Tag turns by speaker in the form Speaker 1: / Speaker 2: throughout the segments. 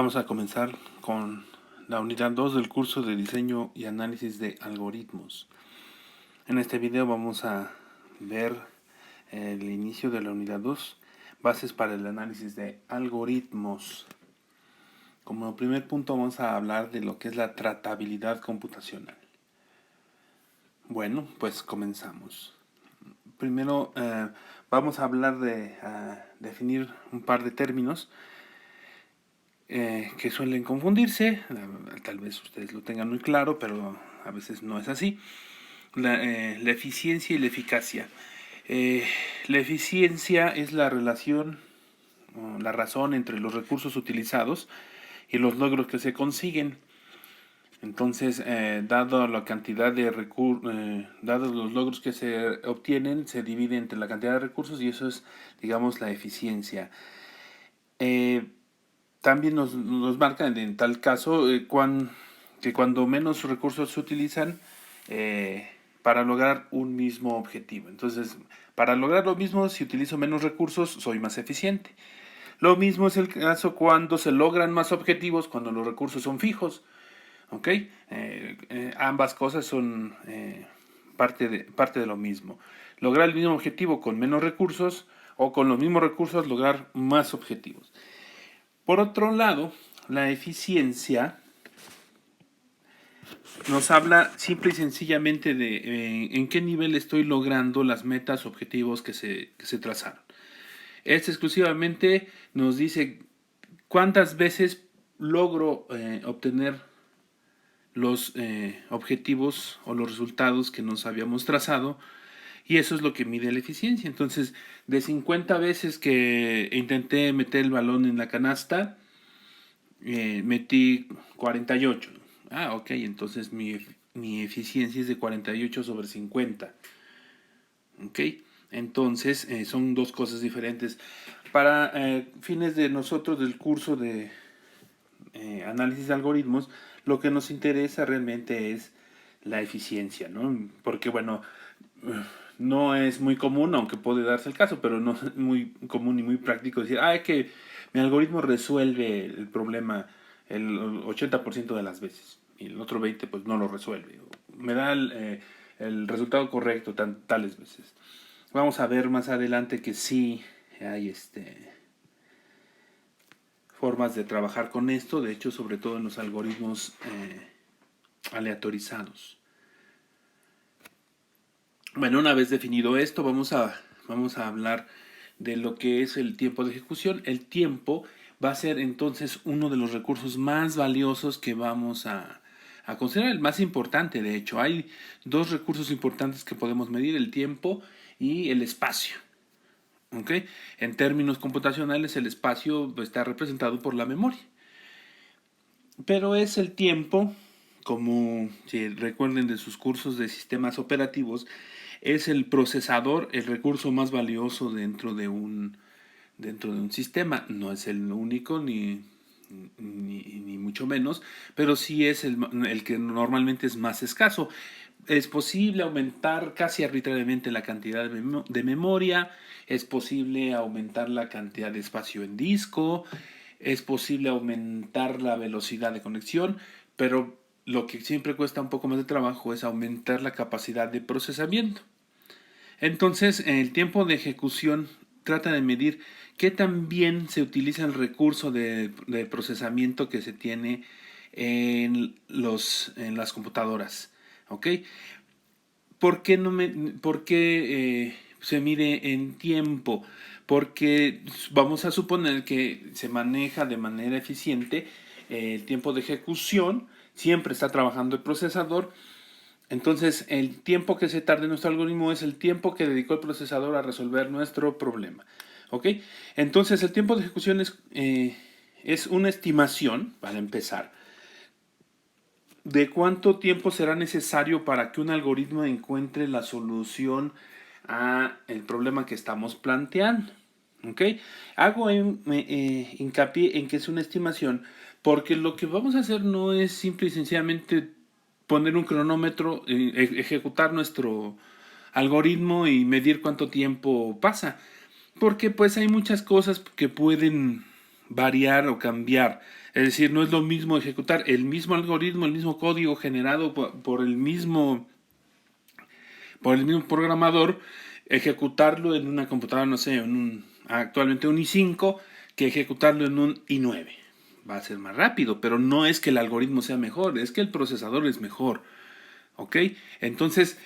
Speaker 1: Vamos a comenzar con la unidad 2 del curso de diseño y análisis de algoritmos. En este video vamos a ver el inicio de la unidad 2, bases para el análisis de algoritmos. Como primer punto vamos a hablar de lo que es la tratabilidad computacional. Bueno, pues comenzamos. Primero vamos a hablar de definir un par de términos que suelen confundirse. Tal vez ustedes lo tengan muy claro, pero a veces no es así. La eficiencia y la eficacia. La eficiencia es la relación, la razón entre los recursos utilizados y los logros que se consiguen. Entonces, dado la cantidad de dados los logros que se obtienen, se divide entre la cantidad de recursos y eso es, digamos, la eficiencia. También nos marca en tal caso que cuando menos recursos se utilizan para lograr un mismo objetivo. Entonces, para lograr lo mismo, si utilizo menos recursos, soy más eficiente. Lo mismo es el caso cuando se logran más objetivos, cuando los recursos son fijos. ¿Ok? Ambas cosas son parte de lo mismo. Lograr el mismo objetivo con menos recursos o con los mismos recursos lograr más objetivos. Por otro lado, la eficiencia nos habla simple y sencillamente de en qué nivel estoy logrando las metas, objetivos que se trazaron. Exclusivamente nos dice cuántas veces logro obtener los objetivos o los resultados que nos habíamos trazado, y eso es lo que mide la eficiencia. Entonces, de 50 veces que intenté meter el balón en la canasta, metí 48. Ok, entonces mi eficiencia es de 48 sobre 50. Ok, entonces son dos cosas diferentes. Para fines de nosotros del curso de análisis de algoritmos, lo que nos interesa realmente es la eficiencia, ¿no? Porque, bueno, no es muy común, aunque puede darse el caso, pero no es muy común y muy práctico decir, que mi algoritmo resuelve el problema el 80% de las veces y el otro 20% pues no lo resuelve. Me da el resultado correcto tales veces. Vamos a ver más adelante que sí hay formas de trabajar con esto, de hecho, sobre todo en los algoritmos aleatorizados. Bueno, una vez definido esto, vamos a hablar de lo que es el tiempo de ejecución. El tiempo va a ser entonces uno de los recursos más valiosos que vamos a considerar, el más importante. De hecho, hay dos recursos importantes que podemos medir: el tiempo y el espacio. ¿Okay? En términos computacionales, el espacio está representado por la memoria. Pero es el tiempo, como si recuerden de sus cursos de sistemas operativos, es el procesador, el recurso más valioso dentro de un sistema. No es el único ni mucho menos, pero sí es el que normalmente es más escaso. Es posible aumentar casi arbitrariamente la cantidad de memoria, es posible aumentar la cantidad de espacio en disco, es posible aumentar la velocidad de conexión, pero lo que siempre cuesta un poco más de trabajo es aumentar la capacidad de procesamiento. Entonces, el tiempo de ejecución trata de medir qué tan bien se utiliza el recurso de procesamiento que se tiene en las computadoras. ¿Ok? ¿Por qué se mide en tiempo? Porque vamos a suponer que se maneja de manera eficiente el tiempo de ejecución, siempre está trabajando el procesador. Entonces, el tiempo que se tarda en nuestro algoritmo es el tiempo que dedicó el procesador a resolver nuestro problema. ¿Ok? Entonces, el tiempo de ejecución es una estimación, para empezar, de cuánto tiempo será necesario para que un algoritmo encuentre la solución a el problema que estamos planteando. ¿Ok? Hago hincapié en que es una estimación porque lo que vamos a hacer no es simple y sencillamente poner un cronómetro, ejecutar nuestro algoritmo y medir cuánto tiempo pasa. Porque pues hay muchas cosas que pueden variar o cambiar. Es decir, no es lo mismo ejecutar el mismo algoritmo, el mismo código generado por el mismo programador, ejecutarlo en una computadora, no sé, actualmente un i5, que ejecutarlo en un i9. Va a ser más rápido, pero no es que el algoritmo sea mejor, es que el procesador es mejor. ¿Ok? Entonces,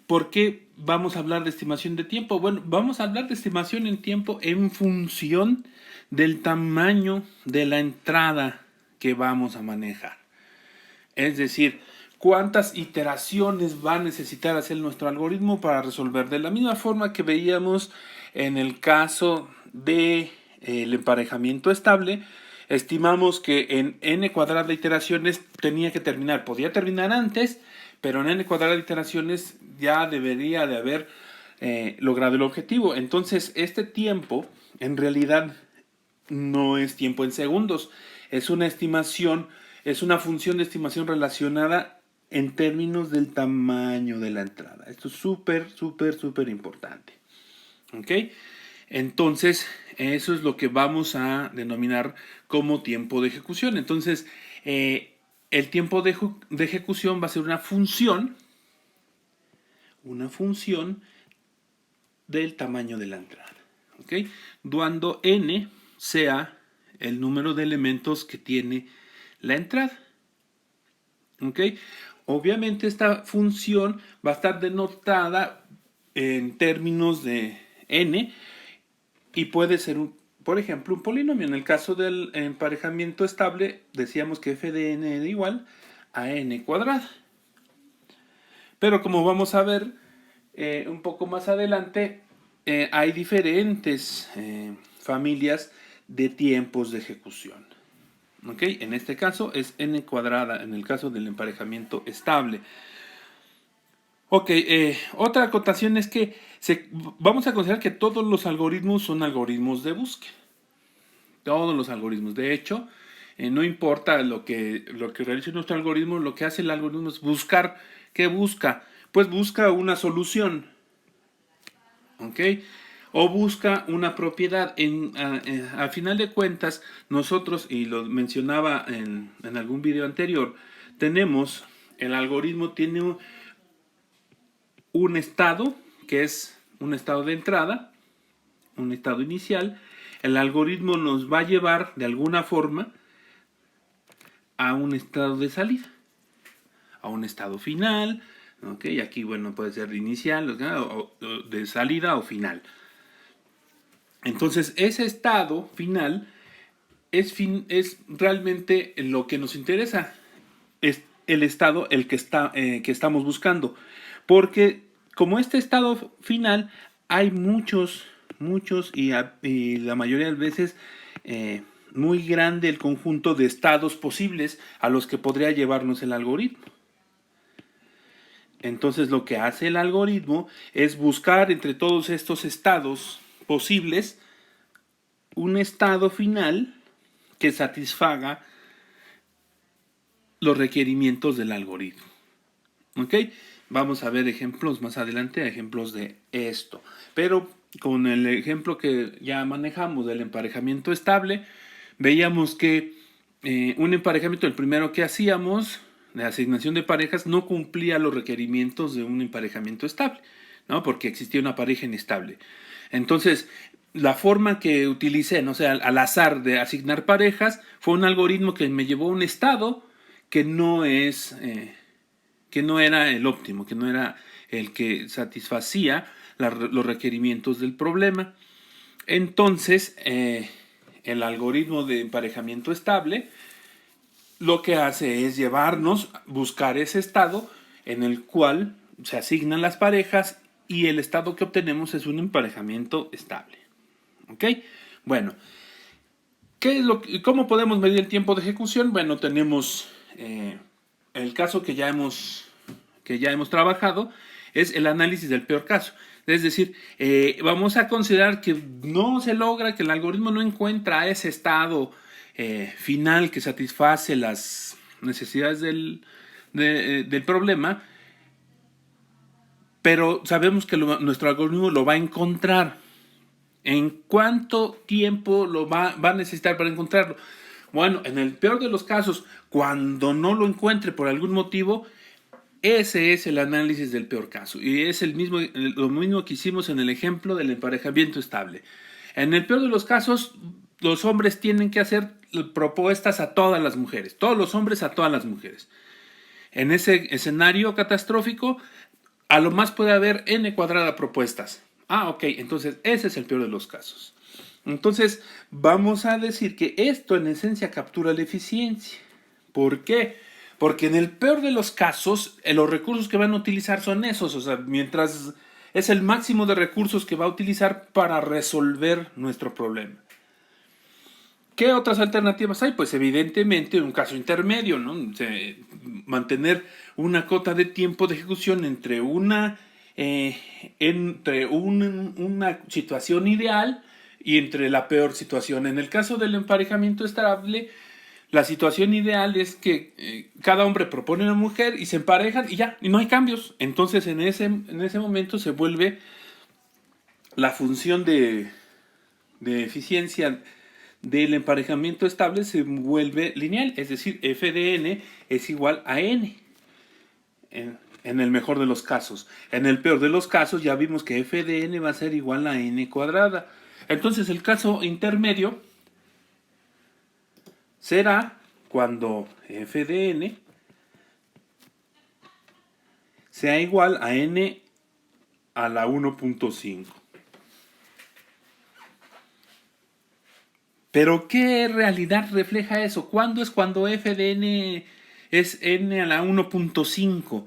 Speaker 1: ¿por qué vamos a hablar de estimación de tiempo? Bueno, vamos a hablar de estimación en tiempo en función del tamaño de la entrada que vamos a manejar. Es decir, cuántas iteraciones va a necesitar hacer nuestro algoritmo para resolver. De la misma forma que veíamos en el caso del emparejamiento estable, estimamos que en n cuadrada de iteraciones tenía que terminar. Podía terminar antes, pero en n cuadrada de iteraciones ya debería de haber logrado el objetivo. Entonces, este tiempo en realidad no es tiempo en segundos, es una estimación, es una función de estimación relacionada en términos del tamaño de la entrada. Esto es súper, súper, súper importante. ¿Ok? Entonces, eso es lo que vamos a denominar como tiempo de ejecución. Entonces, el tiempo de ejecución va a ser una función del tamaño de la entrada. ¿Ok? Cuando n sea el número de elementos que tiene la entrada. ¿Ok? Obviamente esta función va a estar denotada en términos de n y puede ser, por ejemplo, un polinomio. En el caso del emparejamiento estable, decíamos que f de n era igual a n cuadrada. Pero como vamos a ver un poco más adelante, hay diferentes familias de tiempos de ejecución. ¿Ok? En este caso es n cuadrada, en el caso del emparejamiento estable. Ok, otra acotación es que vamos a considerar que todos los algoritmos son algoritmos de búsqueda. Todos los algoritmos. De hecho, no importa lo que realice nuestro algoritmo, lo que hace el algoritmo es buscar. ¿Qué busca? Pues busca una solución. ¿Ok? O busca una propiedad. A final de cuentas, nosotros, y lo mencionaba en algún video anterior, el algoritmo tiene un estado, que es un estado de entrada, un estado inicial. El algoritmo nos va a llevar de alguna forma a un estado de salida, a un estado final. ¿Ok? Aquí, bueno, puede ser inicial, o de salida o final. Entonces, ese estado final es realmente lo que nos interesa. Es el estado que estamos buscando. Porque como este estado final, hay muchos, y la mayoría de veces muy grande el conjunto de estados posibles a los que podría llevarnos el algoritmo. Entonces lo que hace el algoritmo es buscar entre todos estos estados posibles un estado final que satisfaga los requerimientos del algoritmo. ¿Ok? Vamos a ver ejemplos más adelante, ejemplos de esto. Pero con el ejemplo que ya manejamos del emparejamiento estable, veíamos que un emparejamiento, el primero que hacíamos, de asignación de parejas, no cumplía los requerimientos de un emparejamiento estable, ¿no? Porque existía una pareja inestable. Entonces, la forma que utilicé, no sé, al azar de asignar parejas, fue un algoritmo que me llevó a un estado que no era el óptimo, que no era el que satisfacía los requerimientos del problema. Entonces, el algoritmo de emparejamiento estable lo que hace es buscar ese estado en el cual se asignan las parejas y el estado que obtenemos es un emparejamiento estable. ¿Ok? Bueno, ¿cómo podemos medir el tiempo de ejecución? Bueno, tenemos el caso que ya hemos trabajado, es el análisis del peor caso. Es decir, vamos a considerar que no se logra, que el algoritmo no encuentra ese estado final que satisface las necesidades del problema, pero sabemos que nuestro algoritmo lo va a encontrar. ¿En cuánto tiempo lo va a necesitar para encontrarlo? Bueno, en el peor de los casos, cuando no lo encuentre por algún motivo, ese es el análisis del peor caso. Y es lo mismo que hicimos en el ejemplo del emparejamiento estable. En el peor de los casos, los hombres tienen que hacer propuestas a todas las mujeres. Todos los hombres a todas las mujeres. En ese escenario catastrófico, a lo más puede haber n cuadrada propuestas. Ok, entonces ese es el peor de los casos. Entonces, vamos a decir que esto en esencia captura la eficiencia. ¿Por qué? Porque en el peor de los casos, los recursos que van a utilizar son esos. O sea, mientras es el máximo de recursos que va a utilizar para resolver nuestro problema. ¿Qué otras alternativas hay? Pues evidentemente un caso intermedio, ¿no? Mantener una cota de tiempo de ejecución entre una situación ideal y entre la peor situación. En el caso del emparejamiento estable, la situación ideal es que cada hombre propone una mujer y se emparejan y ya, y no hay cambios. Entonces en ese momento se vuelve la función de eficiencia del emparejamiento estable se vuelve lineal, es decir, f de n es igual a n. En el mejor de los casos. En el peor de los casos ya vimos que f de n va a ser igual a n cuadrada. Entonces el caso intermedio será cuando f de n sea igual a n a la 1.5. Pero ¿qué realidad refleja eso? ¿Cuándo es cuando f de n es n a la 1.5?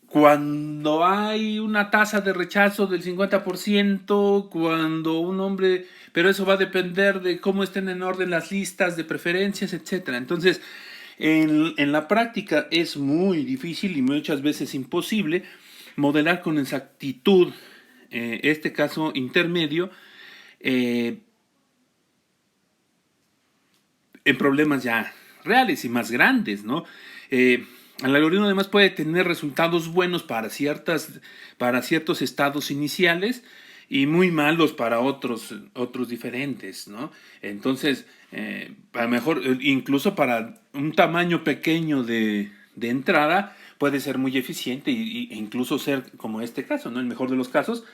Speaker 1: Cuando hay una tasa de rechazo del 50%, cuando un hombre... Pero eso va a depender de cómo estén en orden las listas de preferencias, etc. Entonces, en la práctica es muy difícil y muchas veces imposible modelar con exactitud este caso intermedio en problemas ya reales y más grandes, ¿no? El algoritmo además puede tener resultados buenos para ciertos estados iniciales y muy malos para otros diferentes, ¿no? Entonces, a lo mejor incluso para un tamaño pequeño de entrada puede ser muy eficiente e incluso ser como este caso, ¿no? El mejor de los casos,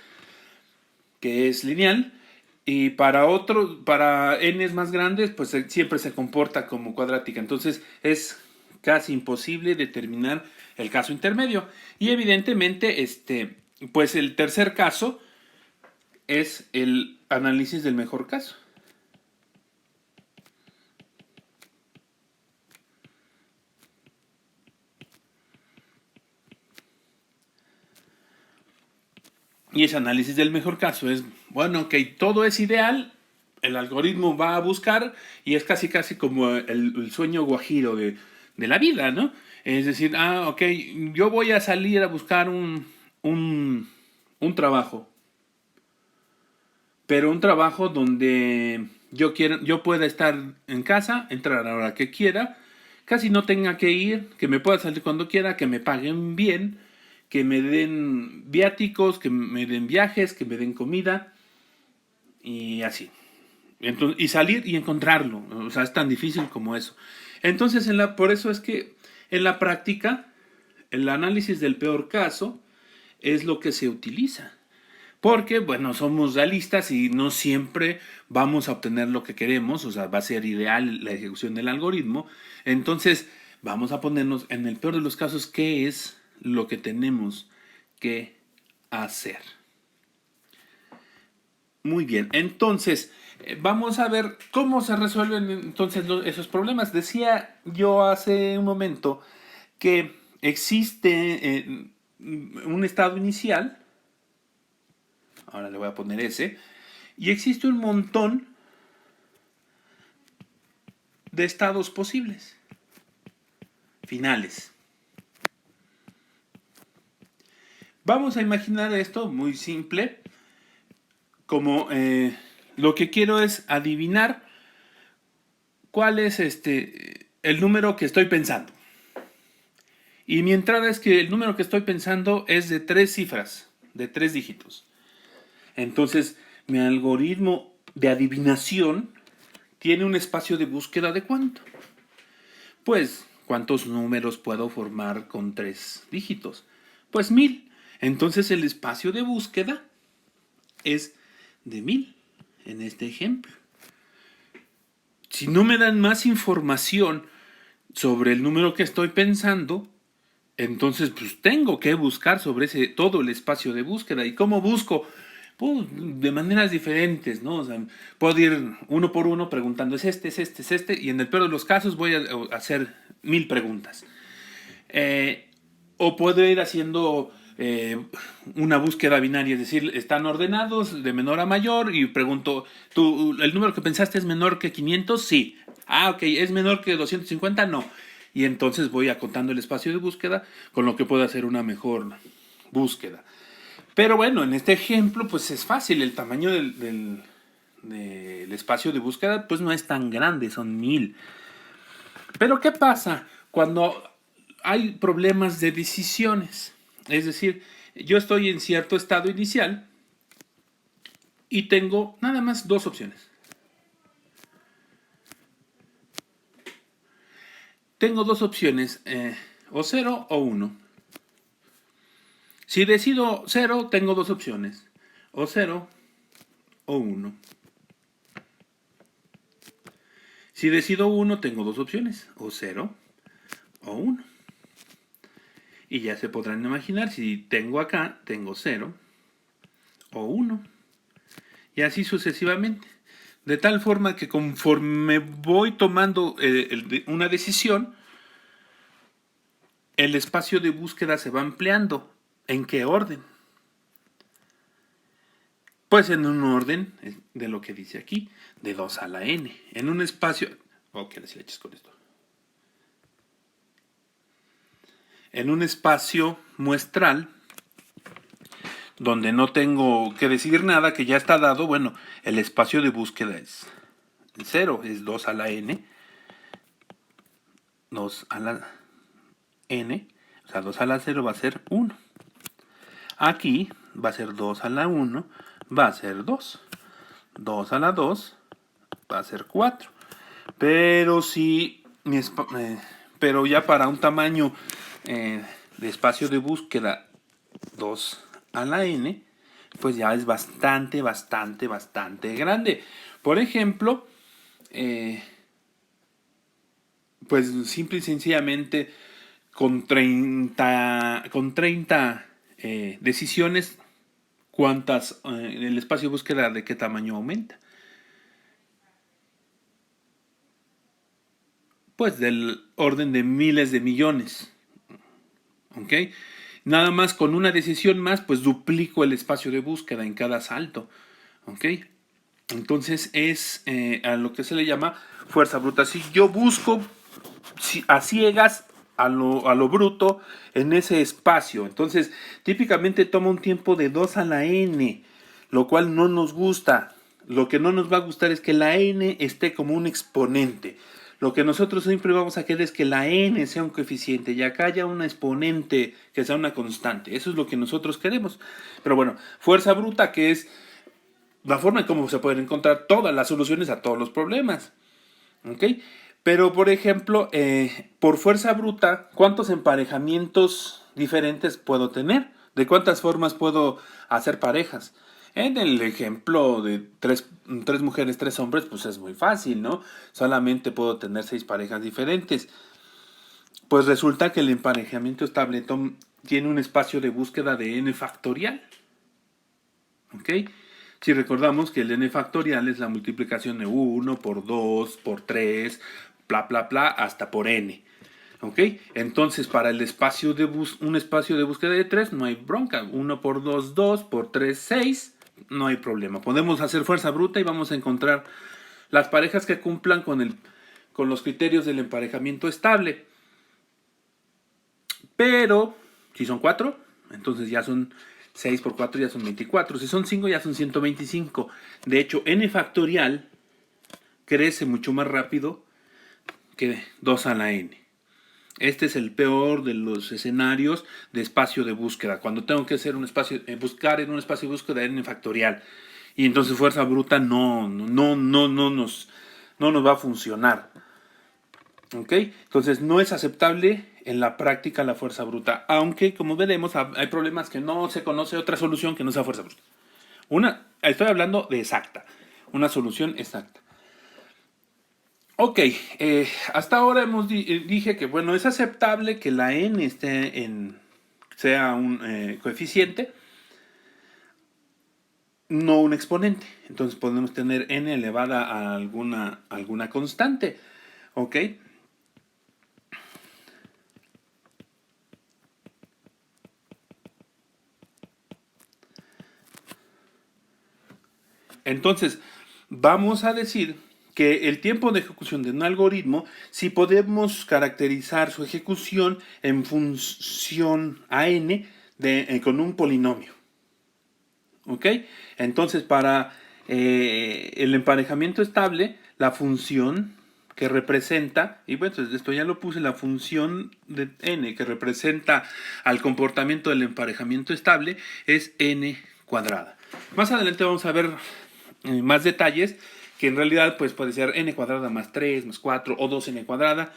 Speaker 1: que es lineal. Y para n's más grandes, pues siempre se comporta como cuadrática. Entonces es casi imposible determinar el caso intermedio. Y evidentemente, pues el tercer caso es el análisis del mejor caso. Y ese análisis del mejor caso es, bueno, ok, todo es ideal, el algoritmo va a buscar y es casi como el sueño guajiro de la vida, ¿no? Es decir, ok, yo voy a salir a buscar un trabajo, pero un trabajo donde yo pueda estar en casa, entrar a la hora que quiera, casi no tenga que ir, que me pueda salir cuando quiera, que me paguen bien, que me den viáticos, que me den viajes, que me den comida y así. Entonces, y salir y encontrarlo. O sea, es tan difícil como eso. Entonces, por eso es que en la práctica, el análisis del peor caso es lo que se utiliza. Porque, bueno, somos realistas y no siempre vamos a obtener lo que queremos, o sea, va a ser ideal la ejecución del algoritmo. Entonces, vamos a ponernos en el peor de los casos, ¿qué es lo que tenemos que hacer? Muy bien, entonces vamos a ver cómo se resuelven entonces esos problemas. Decía yo hace un momento que existe un estado inicial, ahora le voy a poner ese, y existe un montón de estados posibles, finales. Vamos a imaginar esto muy simple, como lo que quiero es adivinar cuál es el número que estoy pensando. Y mi entrada es que el número que estoy pensando es de 3 cifras, de 3 dígitos. Entonces Mi algoritmo de adivinación tiene un espacio de búsqueda de ¿cuánto? Pues, ¿cuántos números puedo formar con 3 dígitos? Pues 1000. Entonces el espacio de búsqueda es de 1000 en este ejemplo. Si no me dan más información sobre el número que estoy pensando, entonces pues tengo que buscar sobre todo el espacio de búsqueda. ¿Y cómo busco? Pues, de maneras diferentes, ¿no? O sea, puedo ir uno por uno preguntando, es este, y en el peor de los casos voy a hacer 1000 preguntas. O puedo ir haciendo una búsqueda binaria, es decir, están ordenados de menor a mayor y pregunto, ¿el número que pensaste es menor que 500? Sí. Ah, ok, ¿es menor que 250? No. Y entonces voy acotando el espacio de búsqueda, con lo que puedo hacer una mejor búsqueda. Pero bueno, en este ejemplo, pues es fácil, el tamaño del espacio de búsqueda, pues no es tan grande, son 1000. Pero ¿qué pasa cuando hay problemas de decisiones? Es decir, yo estoy en cierto estado inicial y tengo nada más dos opciones. Tengo dos opciones, o 0 o 1. Si decido 0, tengo dos opciones, o 0 o 1. Si decido 1, tengo dos opciones, o 0 o 1. Y ya se podrán imaginar, si tengo acá, tengo 0 o 1. Y así sucesivamente. De tal forma que conforme voy tomando una decisión, el espacio de búsqueda se va ampliando. ¿En qué orden? Pues en un orden de lo que dice aquí, de 2 a la n. En un espacio... Ok, las leches con esto. En un espacio muestral, donde no tengo que decidir nada, que ya está dado, bueno, el espacio de búsqueda es 0, es 2 a la n. 2 a la n, o sea, 2 a la 0 va a ser 1. Aquí va a ser 2 a la 1, va a ser 2. 2 a la 2 va a ser 4. Pero si pero ya para un tamaño de espacio de búsqueda 2 a la n, pues ya es bastante grande. Por ejemplo, pues simple y sencillamente con 30 decisiones, el espacio de búsqueda de qué tamaño aumenta. Pues del orden de miles de millones. ¿Ok? Nada más con una decisión más, pues duplico el espacio de búsqueda en cada salto. ¿Ok? Entonces es a lo que se le llama fuerza bruta. Si yo busco a ciegas, a lo bruto, en ese espacio. Entonces, típicamente toma un tiempo de 2 a la n, lo cual no nos gusta. Lo que no nos va a gustar es que la n esté como un exponente. Lo que nosotros siempre vamos a querer es que la n sea un coeficiente y acá haya una exponente que sea una constante. Eso es lo que nosotros queremos. Pero bueno, fuerza bruta, que es la forma en cómo se pueden encontrar todas las soluciones a todos los problemas. ¿Ok? Pero, por ejemplo, por fuerza bruta, ¿cuántos emparejamientos diferentes puedo tener? ¿De cuántas formas puedo hacer parejas? En el ejemplo de tres mujeres, 3 hombres, pues es muy fácil, ¿no? Solamente puedo tener 6 parejas diferentes. Pues resulta que el emparejamiento estable tiene un espacio de búsqueda de n factorial. ¿Ok? Si recordamos que el n factorial es la multiplicación de 1 por 2 por 3, bla, bla, bla, hasta por n. ¿Ok? Entonces, para el espacio un espacio de búsqueda de 3, no hay bronca. 1 por 2, 2, por 3, 6, no hay problema. Podemos hacer fuerza bruta y vamos a encontrar las parejas que cumplan con los criterios del emparejamiento estable. Pero, si son 4, entonces ya son 6 por 4, ya son 24. Si son 5, ya son 125. De hecho, n factorial crece mucho más rápido que 2 a la n. Este es el peor de los escenarios de espacio de búsqueda. Cuando tengo que hacer buscar en un espacio de búsqueda n factorial. Y entonces fuerza bruta no nos va a funcionar. ¿Ok? Entonces no es aceptable en la práctica la fuerza bruta. Aunque, como veremos, hay problemas que no se conoce otra solución que no sea fuerza bruta. Estoy hablando de exacta. Una solución exacta. Ok, hasta ahora dije que bueno, es aceptable que la n sea un coeficiente, no un exponente. Entonces podemos tener n elevada a alguna constante. Ok. Entonces, vamos a decir que el tiempo de ejecución de un algoritmo, si podemos caracterizar su ejecución en función a n con un polinomio. ¿Ok? Entonces, para el emparejamiento estable, la función que representa, y bueno, esto ya lo puse, la función de n que representa al comportamiento del emparejamiento estable es n cuadrada. Más adelante vamos a ver más detalles, que en realidad pues puede ser n cuadrada más 3, más 4 o 2n cuadrada,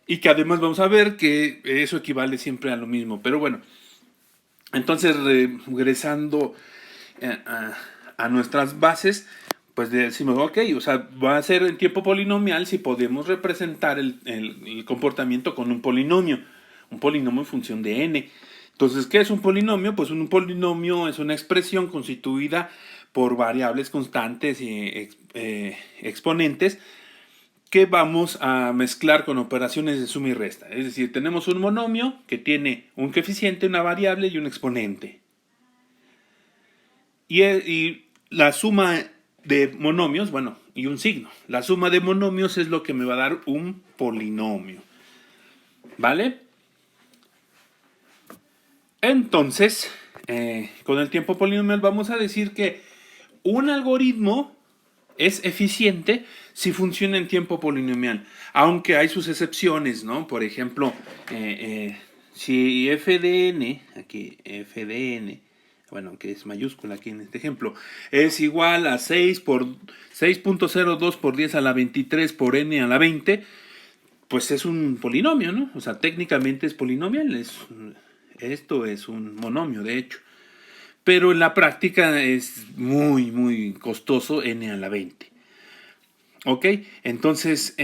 Speaker 1: y que además vamos a ver que eso equivale siempre a lo mismo. Pero bueno, entonces regresando a nuestras bases, pues decimos, ok, o sea, va a ser en tiempo polinomial si podemos representar el comportamiento con un polinomio en función de n. Entonces, ¿qué es un polinomio? Pues un polinomio es una expresión constituida por variables constantes y exponentes que vamos a mezclar con operaciones de suma y resta. Es decir, tenemos un monomio que tiene un coeficiente, una variable y un exponente. Y la suma de monomios, bueno, y un signo. La suma de monomios es lo que me va a dar un polinomio. ¿Vale? Entonces, con el tiempo polinomial vamos a decir que un algoritmo es eficiente si funciona en tiempo polinomial, aunque hay sus excepciones, ¿no? Por ejemplo, si f de n, aquí f de n, bueno, que es mayúscula aquí en este ejemplo, es igual a 6 por 6.02 por 10 a la 23 por n a la 20, pues es un polinomio, ¿no? O sea, técnicamente es polinomial, esto es un monomio, de hecho. Pero en la práctica es muy, muy costoso n a la 20. ¿Ok? Entonces,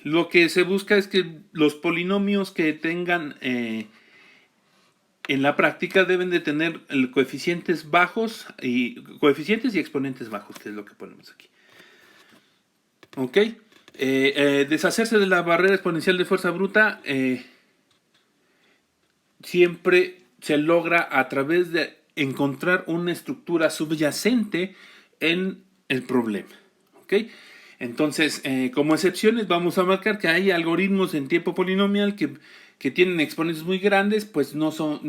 Speaker 1: lo que se busca es que los polinomios que tengan en la práctica deben de tener coeficientes bajos y exponentes bajos, que es lo que ponemos aquí. ¿Ok? Deshacerse de la barrera exponencial de fuerza bruta siempre se logra a través de encontrar una estructura subyacente en el problema. ¿Ok? Entonces, como excepciones vamos a marcar que hay algoritmos en tiempo polinomial que tienen exponentes muy grandes, pues no son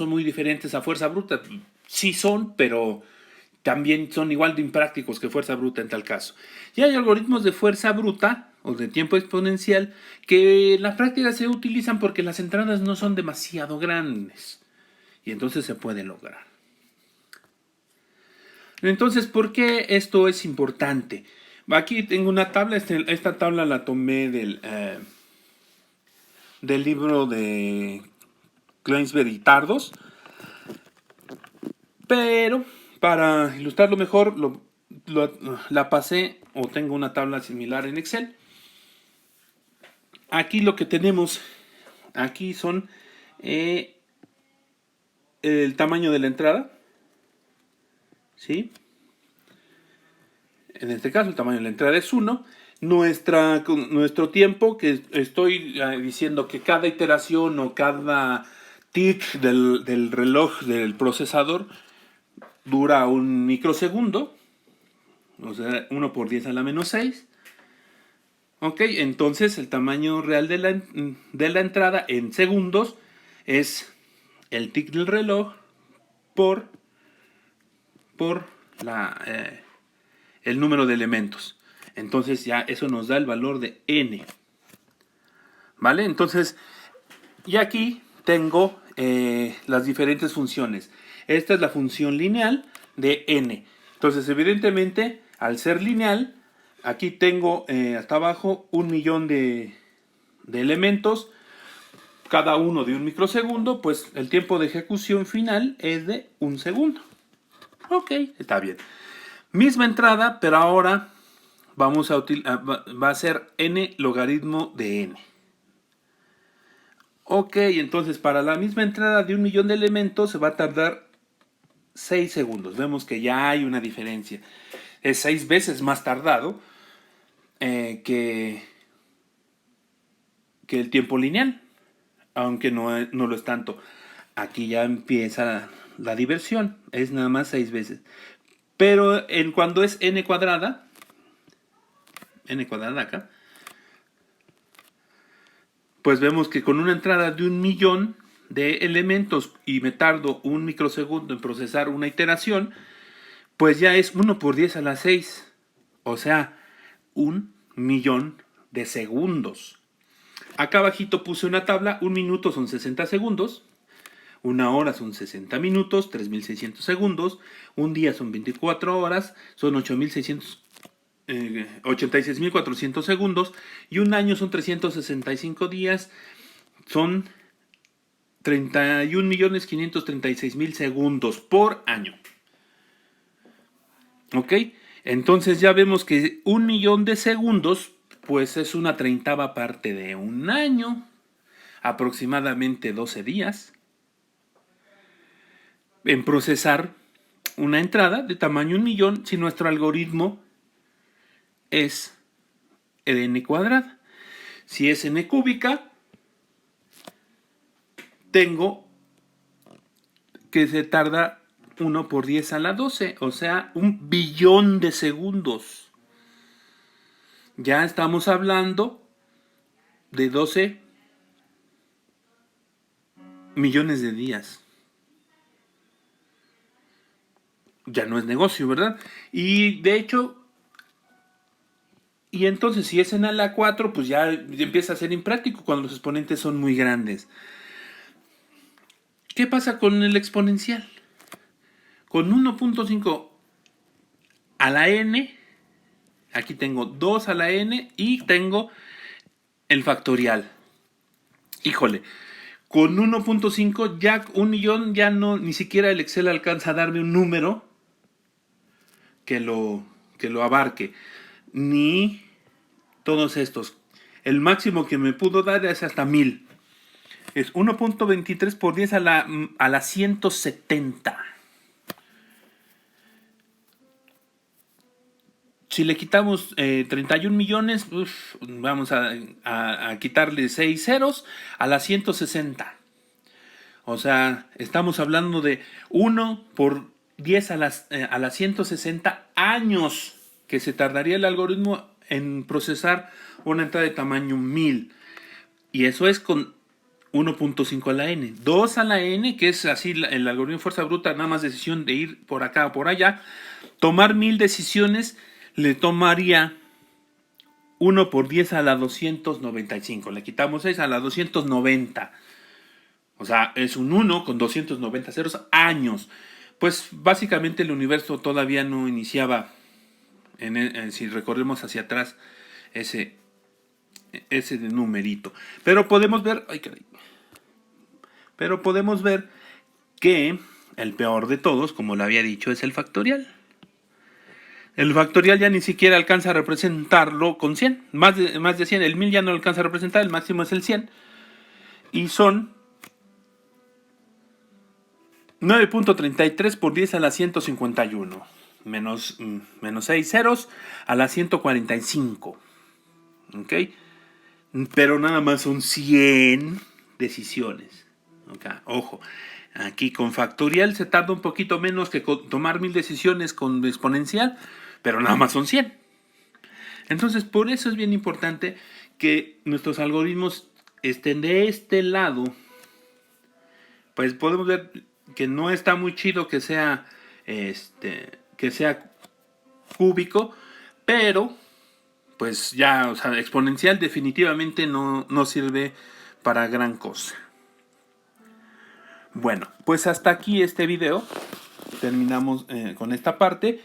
Speaker 1: muy diferentes a fuerza bruta. Sí son, pero también son igual de imprácticos que fuerza bruta en tal caso. Y hay algoritmos de fuerza bruta o de tiempo exponencial que en la práctica se utilizan porque las entradas no son demasiado grandes y entonces se puede lograr. Entonces, ¿por qué esto es importante? Aquí tengo una tabla, esta tabla la tomé del libro de Kleinsberg y Tardos, pero para ilustrarlo mejor la pasé o tengo una tabla similar en Excel. Aquí lo que tenemos aquí son el tamaño de la entrada, ¿sí? En este caso el tamaño de la entrada es 1. Nuestro tiempo, que estoy diciendo que cada iteración o cada tick del reloj del procesador dura un microsegundo, o sea, 1 por 10 a la menos 6. Ok, entonces el tamaño real de la entrada en segundos es el tic del reloj por el número de elementos. Entonces ya eso nos da el valor de n. ¿Vale? Entonces, y aquí tengo las diferentes funciones. Esta es la función lineal de n. Entonces, evidentemente, al ser lineal, aquí tengo hasta abajo 1.000.000 de elementos, cada uno de 1 microsegundo, pues el tiempo de ejecución final es de 1 segundo. Ok, está bien. Misma entrada, pero ahora vamos a va a ser n logaritmo de n. Ok, entonces para la misma entrada de 1.000.000 de elementos se va a tardar 6 segundos. Vemos que ya hay una diferencia. Es 6 veces más tardado que el tiempo lineal, aunque no lo es tanto. Aquí ya empieza la diversión, es nada más 6 veces. Pero cuando es n cuadrada acá, pues vemos que con una entrada de 1.000.000 de elementos y me tardo 1 microsegundo en procesar una iteración, pues ya es 1 por 10 a la 6. O sea, 1.000.000 de segundos. Acá abajito puse una tabla, 1 minuto son 60 segundos, 1 hora son 60 minutos, 3.600 segundos, un día son 24 horas, son 86.400 segundos, y un año son 365 días, son 31.536.000 segundos por año. ¿Ok? Entonces ya vemos que 1.000.000 de segundos, pues es una 30ª parte de un año, aproximadamente 12 días, en procesar una entrada de tamaño 1.000.000 si nuestro algoritmo es n cuadrada. Si es n cúbica, tengo que se tarda 1 por 10 a la 12, o sea, 1.000.000.000 de segundos. Ya estamos hablando de 12 millones de días. Ya no es negocio, ¿verdad? Y de hecho, y entonces si es en a la 4, pues ya empieza a ser impráctico cuando los exponentes son muy grandes. ¿Qué pasa con el exponencial? Con 1.5 a la n, aquí tengo 2 a la n y tengo el factorial. Híjole, con 1.5 ya 1.000.000 ya no, ni siquiera el Excel alcanza a darme un número que lo abarque, ni todos estos. El máximo que me pudo dar es hasta 1.000. Es 1.23 por 10 a la 170. Si le quitamos 31 millones, vamos a quitarle 6 ceros a la 160. O sea, estamos hablando de 1 por 10 a la 160 años que se tardaría el algoritmo en procesar una entrada de tamaño 1.000. Y eso es con 1.5 a la n. 2 a la n, que es así el algoritmo de fuerza bruta, nada más decisión de ir por acá o por allá. Tomar 1.000 decisiones le tomaría 1 por 10 a la 295. Le quitamos 6 a la 290. O sea, es un 1 con 290 ceros años. Pues básicamente el universo todavía no iniciaba, si recorremos hacia atrás, ese de numerito. Pero podemos ver, que el peor de todos, como lo había dicho, es el factorial. El factorial ya ni siquiera alcanza a representarlo con 100. Más de 100. El 1.000 ya no lo alcanza a representar. El máximo es el 100. Y son 9.33 por 10 a la 151. Menos 6 ceros a la 145. ¿Ok? Pero nada más son 100 decisiones. ¿Okay? Ojo. Aquí con factorial se tarda un poquito menos que tomar 1.000 decisiones con exponencial, pero nada más son 100. Entonces, por eso es bien importante que nuestros algoritmos estén de este lado. Pues podemos ver que no está muy chido que sea cúbico, pero pues ya, o sea, exponencial definitivamente no sirve para gran cosa. Bueno, pues hasta aquí este video. Terminamos con esta parte.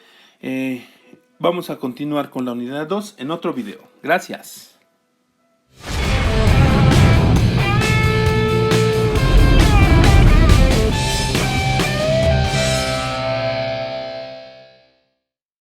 Speaker 1: Vamos a continuar con la unidad 2 en otro video. Gracias.